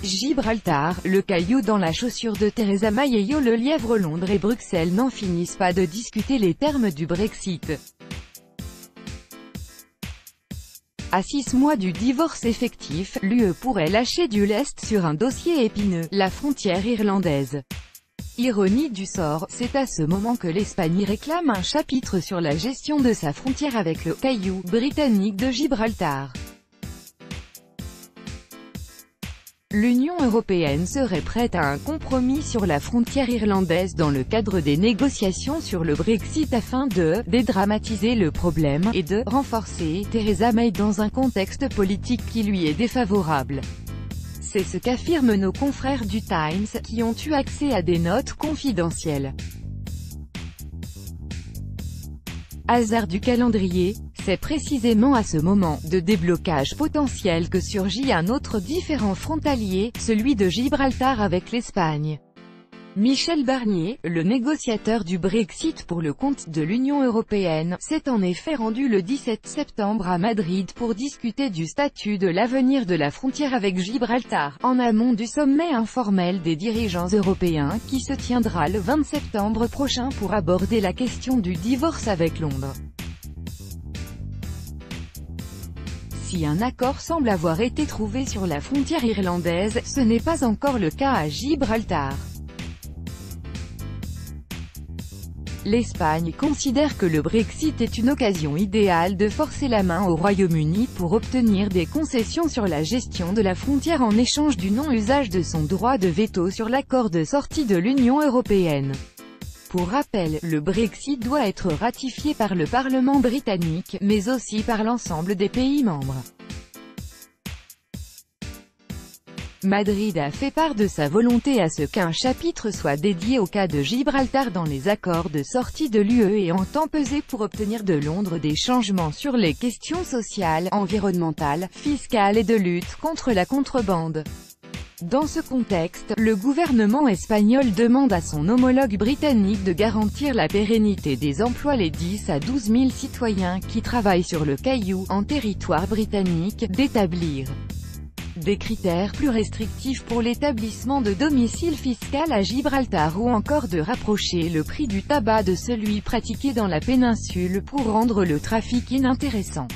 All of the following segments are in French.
Gibraltar, le caillou dans la chaussure de Theresa May et le lièvre. Londres et Bruxelles n'en finissent pas de discuter les termes du Brexit. À 6 mois du divorce effectif, l'UE pourrait lâcher du lest sur un dossier épineux, la frontière irlandaise. Ironie du sort, c'est à ce moment que l'Espagne réclame un chapitre sur la gestion de sa frontière avec le caillou britannique de Gibraltar. L'Union européenne serait prête à un compromis sur la frontière irlandaise dans le cadre des négociations sur le Brexit afin de dédramatiser le problème et de renforcer Theresa May dans un contexte politique qui lui est défavorable. C'est ce qu'affirment nos confrères du Times, qui ont eu accès à des notes confidentielles. Hasard du calendrier, c'est précisément à ce moment de déblocage potentiel que surgit un autre différend frontalier, celui de Gibraltar avec l'Espagne. Michel Barnier, le négociateur du Brexit pour le compte de l'Union européenne, s'est en effet rendu le 17 septembre à Madrid pour discuter du statut de l'avenir de la frontière avec Gibraltar, en amont du sommet informel des dirigeants européens qui se tiendra le 20 septembre prochain pour aborder la question du divorce avec Londres. Si un accord semble avoir été trouvé sur la frontière irlandaise, ce n'est pas encore le cas à Gibraltar. L'Espagne considère que le Brexit est une occasion idéale de forcer la main au Royaume-Uni pour obtenir des concessions sur la gestion de la frontière en échange du non-usage de son droit de veto sur l'accord de sortie de l'Union européenne. Pour rappel, le Brexit doit être ratifié par le Parlement britannique, mais aussi par l'ensemble des pays membres. Madrid a fait part de sa volonté à ce qu'un chapitre soit dédié au cas de Gibraltar dans les accords de sortie de l'UE et entend peser pour obtenir de Londres des changements sur les questions sociales, environnementales, fiscales et de lutte contre la contrebande. Dans ce contexte, le gouvernement espagnol demande à son homologue britannique de garantir la pérennité des emplois les 10 à 12 000 citoyens qui travaillent sur le caillou, en territoire britannique, d'établir des critères plus restrictifs pour l'établissement de domicile fiscal à Gibraltar ou encore de rapprocher le prix du tabac de celui pratiqué dans la péninsule pour rendre le trafic inintéressant.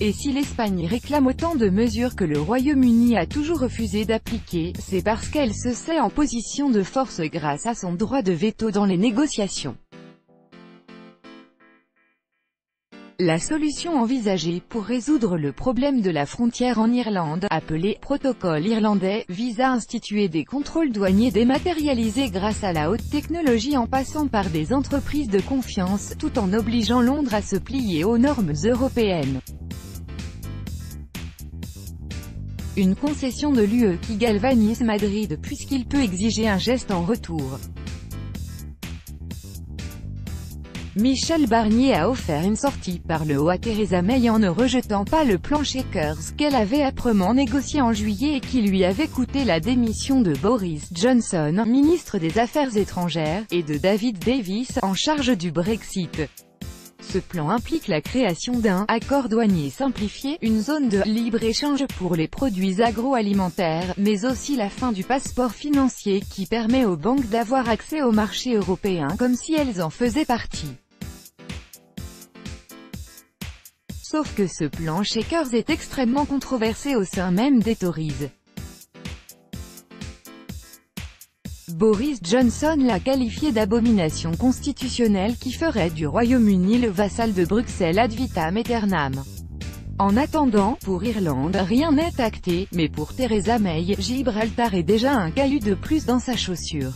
Et si l'Espagne réclame autant de mesures que le Royaume-Uni a toujours refusé d'appliquer, c'est parce qu'elle se sait en position de force grâce à son droit de veto dans les négociations. La solution envisagée pour résoudre le problème de la frontière en Irlande, appelé « protocole irlandais », vise à instituer des contrôles douaniers dématérialisés grâce à la haute technologie en passant par des entreprises de confiance, tout en obligeant Londres à se plier aux normes européennes. Une concession de l'UE qui galvanise Madrid puisqu'il peut exiger un geste en retour. Michel Barnier a offert une sortie par le haut à Theresa May en ne rejetant pas le plan Chequers qu'elle avait âprement négocié en juillet et qui lui avait coûté la démission de Boris Johnson, ministre des Affaires étrangères, et de David Davis, en charge du Brexit. Ce plan implique la création d'un accord douanier simplifié, une zone de libre-échange pour les produits agroalimentaires, mais aussi la fin du passeport financier qui permet aux banques d'avoir accès au marché européen comme si elles en faisaient partie. Sauf que ce plan Chequers est extrêmement controversé au sein même des Tories. Boris Johnson l'a qualifié d'abomination constitutionnelle qui ferait du Royaume-Uni le vassal de Bruxelles ad vitam aeternam. En attendant, pour Irlande, rien n'est acté, mais pour Theresa May, Gibraltar est déjà un caillou de plus dans sa chaussure.